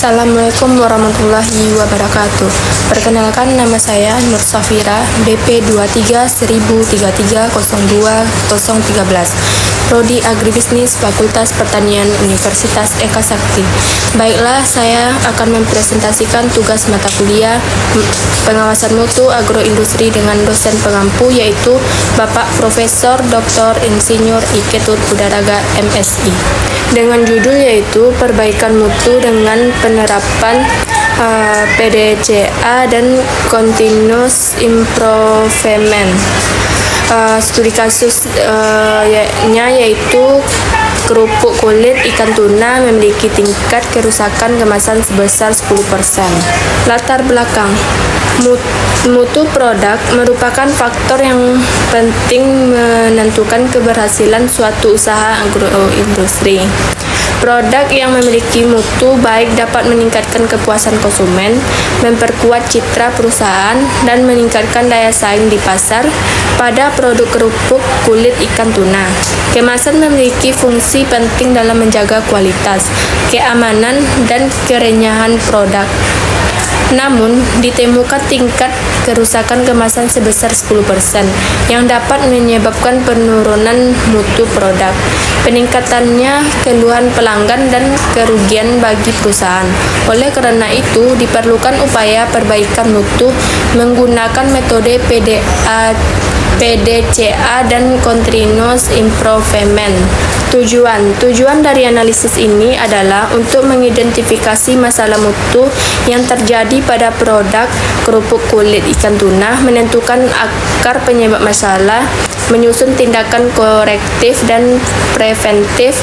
Assalamualaikum warahmatullahi wabarakatuh. Perkenalkan, nama saya Nur Safira, BP 23.1033.02.013, Prodi Agribisnis Fakultas Pertanian Universitas Eka Sakti. Baiklah, saya akan mempresentasikan tugas mata kuliah pengawasan mutu agroindustri dengan dosen pengampu, yaitu Bapak Profesor Dr. Insinyur Iketut Budaraga MSI, dengan judul yaitu perbaikan mutu dengan penerapan PDCA dan continuous improvement. Studi kasusnya yaitu kerupuk kulit ikan tuna memiliki tingkat kerusakan kemasan sebesar 10%. Latar belakang mutu produk merupakan faktor yang penting menentukan keberhasilan suatu usaha agroindustri. Produk yang memiliki mutu baik dapat meningkatkan kepuasan konsumen, memperkuat citra perusahaan, dan meningkatkan daya saing di pasar. Pada produk kerupuk kulit ikan tuna, kemasan memiliki fungsi penting dalam menjaga kualitas, keamanan, dan kerenyahan produk. Namun, ditemukan tingkat kerusakan kemasan sebesar 10% yang dapat menyebabkan penurunan mutu produk, peningkatannya keluhan pelanggan, dan kerugian bagi perusahaan. Oleh karena itu, diperlukan upaya perbaikan mutu menggunakan metode PDCA dan continuous improvement. Tujuan dari analisis ini adalah untuk mengidentifikasi masalah mutu yang terjadi pada produk kerupuk kulit ikan tuna, menentukan akar penyebab masalah, menyusun tindakan korektif dan preventif,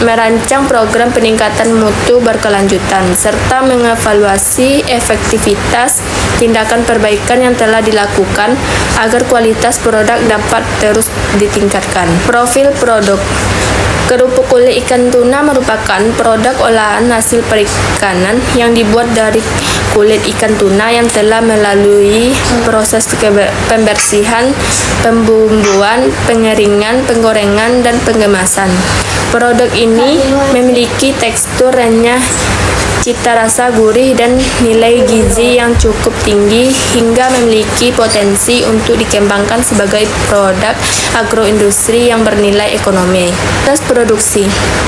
merancang program peningkatan mutu berkelanjutan, serta mengevaluasi efektivitas tindakan perbaikan yang telah dilakukan agar kualitas produk dapat terus ditingkatkan. Profil produk kerupuk kulit ikan tuna merupakan produk olahan hasil perikanan yang dibuat dari kulit ikan tuna yang telah melalui proses pembersihan, pembumbuan, pengeringan, penggorengan, dan pengemasan. Produk ini memiliki tekstur renyah, cita rasa gurih, dan nilai gizi yang cukup tinggi hingga memiliki potensi untuk dikembangkan sebagai produk agroindustri yang bernilai ekonomi.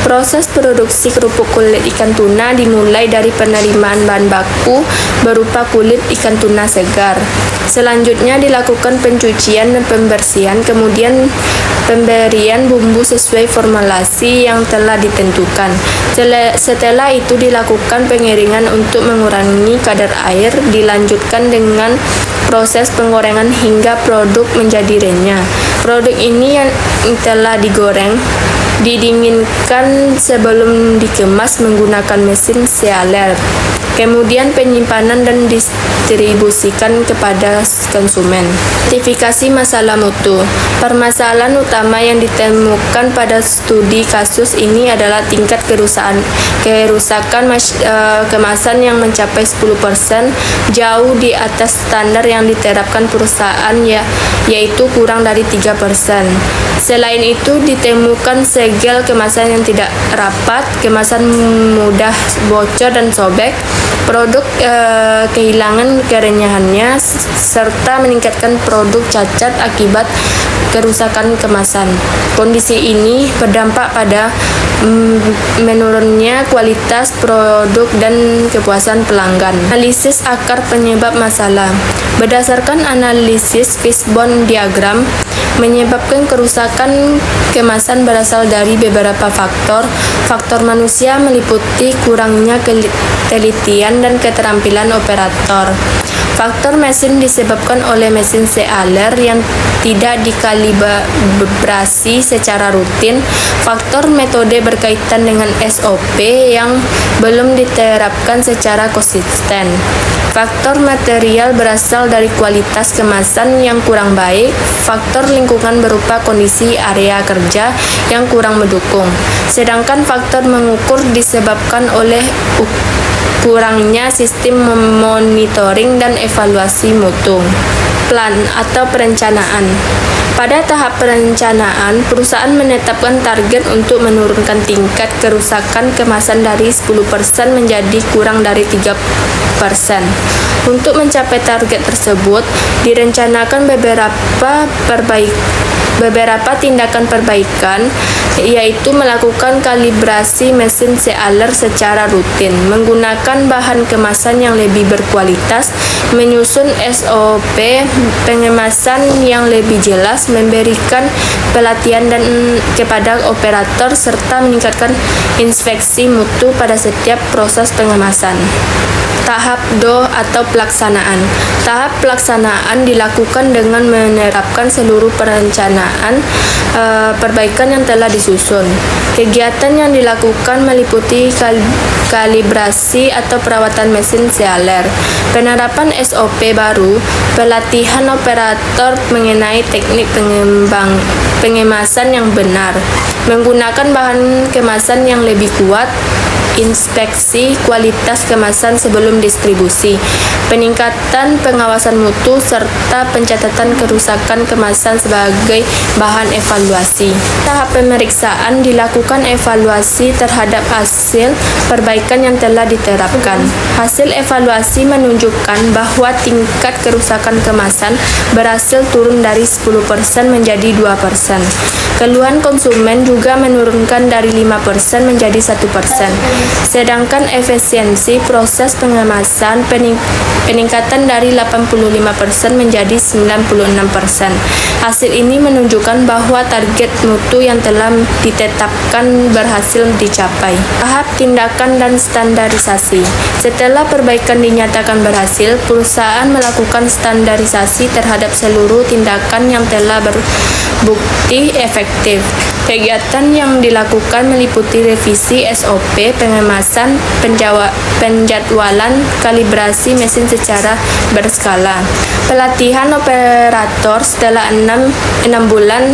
Proses produksi kerupuk kulit ikan tuna dimulai dari penerimaan bahan baku berupa kulit ikan tuna segar. Selanjutnya dilakukan pencucian dan pembersihan, kemudian pemberian bumbu sesuai formulasi yang telah ditentukan. Setelah itu dilakukan pengeringan untuk mengurangi kadar air, dilanjutkan dengan proses penggorengan hingga produk menjadi renyah. Produk ini yang telah digoreng didinginkan sebelum dikemas menggunakan mesin sealer. Kemudian penyimpanan dan distribusikan kepada konsumen. Identifikasi masalah mutu. Permasalahan utama yang ditemukan pada studi kasus ini adalah tingkat kerusakan kemasan yang mencapai 10%, jauh di atas standar yang diterapkan perusahaan, yaitu kurang dari 3%. Selain itu, ditemukan segel kemasan yang tidak rapat, kemasan mudah bocor dan sobek, produk kehilangan kerenyahannya, serta meningkatkan produk cacat akibat kerusakan kemasan. Kondisi ini berdampak pada menurunnya kualitas produk dan kepuasan pelanggan. Analisis akar penyebab masalah. Berdasarkan analisis fishbone diagram, menyebabkan kerusakan kemasan berasal dari beberapa faktor. Faktor manusia meliputi kurangnya ketelitian dan keterampilan operator. Faktor mesin disebabkan oleh mesin sealer yang tidak dikalibrasi secara rutin. Faktor metode berkaitan dengan SOP yang belum diterapkan secara konsisten. Faktor material berasal dari kualitas kemasan yang kurang baik. Faktor lingkungan berupa kondisi area kerja yang kurang mendukung. Sedangkan faktor mengukur disebabkan oleh kurangnya sistem monitoring dan evaluasi mutu. Plan atau perencanaan. Pada tahap perencanaan, perusahaan menetapkan target untuk menurunkan tingkat kerusakan kemasan dari 10% menjadi kurang dari 3%. Untuk mencapai target tersebut, direncanakan beberapa tindakan perbaikan, yaitu melakukan kalibrasi mesin sealer secara rutin, menggunakan bahan kemasan yang lebih berkualitas, menyusun SOP pengemasan yang lebih jelas, memberikan pelatihan kepada operator, serta meningkatkan inspeksi mutu pada setiap proses pengemasan. Tahap DO atau pelaksanaan. Tahap pelaksanaan dilakukan dengan menerapkan seluruh perencanaan perbaikan yang telah disusun. Kegiatan yang dilakukan meliputi kalibrasi atau perawatan mesin sealer, penerapan SOP baru, pelatihan operator mengenai teknik pengemasan yang benar, menggunakan bahan kemasan yang lebih kuat, inspeksi kualitas kemasan sebelum distribusi, peningkatan pengawasan mutu, serta pencatatan kerusakan kemasan sebagai bahan evaluasi. Tahap pemeriksaan dilakukan evaluasi terhadap hasil perbaikan yang telah diterapkan. Hasil evaluasi menunjukkan bahwa tingkat kerusakan kemasan berhasil turun dari 10% menjadi 2%. Keluhan konsumen juga menurunkan dari 5% menjadi 1%. Sedangkan efisiensi proses pengemasan peningkatan dari 85% menjadi 96%. Hasil ini menunjukkan bahwa target mutu yang telah ditetapkan berhasil dicapai. Tahap tindakan dan standarisasi. Setelah perbaikan dinyatakan berhasil, perusahaan melakukan standarisasi terhadap seluruh tindakan yang telah berbukti efektif. Kegiatan yang dilakukan meliputi revisi SOP pengemasan, penjadwalan kalibrasi mesin secara berskala, pelatihan operator setelah 6 bulan,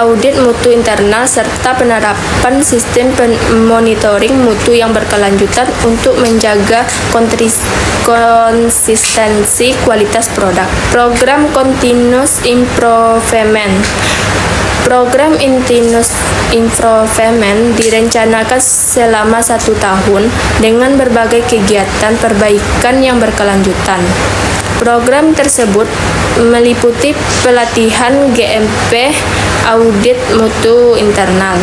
audit mutu internal, serta penerapan sistem monitoring mutu yang berkelanjutan untuk menjaga konsistensi kualitas produk. Program Continuous Improvement. Program Continuous Improvement direncanakan selama 1 tahun dengan berbagai kegiatan perbaikan yang berkelanjutan. Program tersebut meliputi pelatihan GMP, audit mutu internal,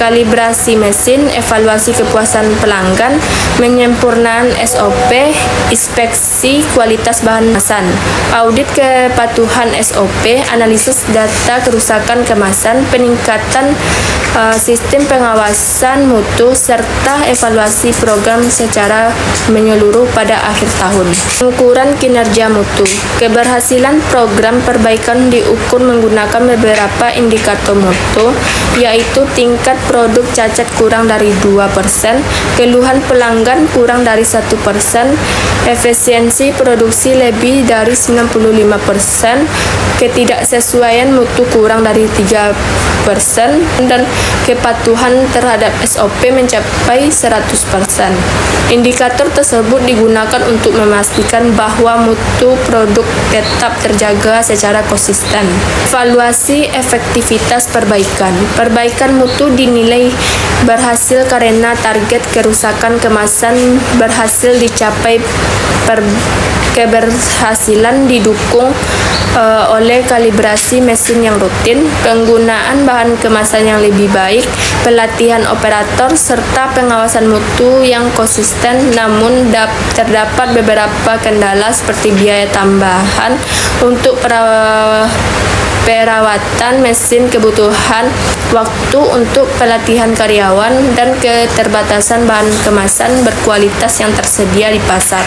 kalibrasi mesin, evaluasi kepuasan pelanggan, penyempurnaan SOP, inspeksi kualitas bahan kemasan, audit kepatuhan SOP, analisis data kerusakan kemasan, peningkatan sistem pengawasan mutu, serta evaluasi program secara menyeluruh pada akhir tahun. Pengukuran kinerja mutu. Keberhasilan program perbaikan diukur menggunakan beberapa indikator mutu, yaitu tingkat produk cacat kurang dari 2%, keluhan pelanggan kurang dari 1%, efisiensi produksi lebih dari 95%, ketidaksesuaian mutu kurang dari 3%, dan kepatuhan terhadap SOP mencapai 100%. Indikator tersebut digunakan untuk memastikan bahwa mutu produk tetap terjaga secara konsisten. Evaluasi efektivitas perbaikan. Perbaikan mutu dinilai berhasil karena target kerusakan kemasan berhasil dicapai. Keberhasilan didukung oleh kalibrasi mesin yang rutin, penggunaan bahan kemasan yang lebih baik, pelatihan operator, serta pengawasan mutu yang konsisten. Namun terdapat beberapa kendala seperti biaya tambahan untuk perawatan mesin, kebutuhan waktu untuk pelatihan karyawan, dan keterbatasan bahan kemasan berkualitas yang tersedia di pasar.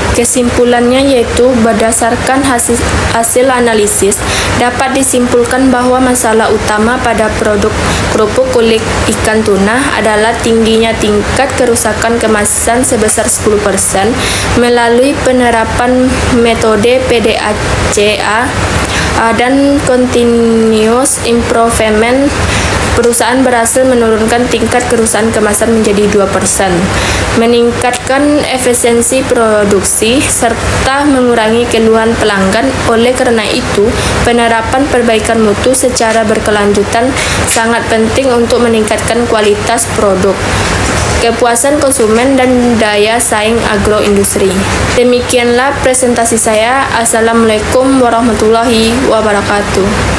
Kesimpulannya yaitu berdasarkan hasil analisis dapat disimpulkan bahwa masalah utama pada produk kerupuk kulit ikan tuna adalah tingginya tingkat kerusakan kemasan sebesar 10%. Melalui penerapan metode PDCA dan Continuous Improvement, perusahaan berhasil menurunkan tingkat kerusakan kemasan menjadi 2%, meningkatkan efisiensi produksi, serta mengurangi keluhan pelanggan. Oleh karena itu, penerapan perbaikan mutu secara berkelanjutan sangat penting untuk meningkatkan kualitas produk, kepuasan konsumen, dan daya saing agroindustri. Demikianlah presentasi saya. Assalamualaikum warahmatullahi wabarakatuh.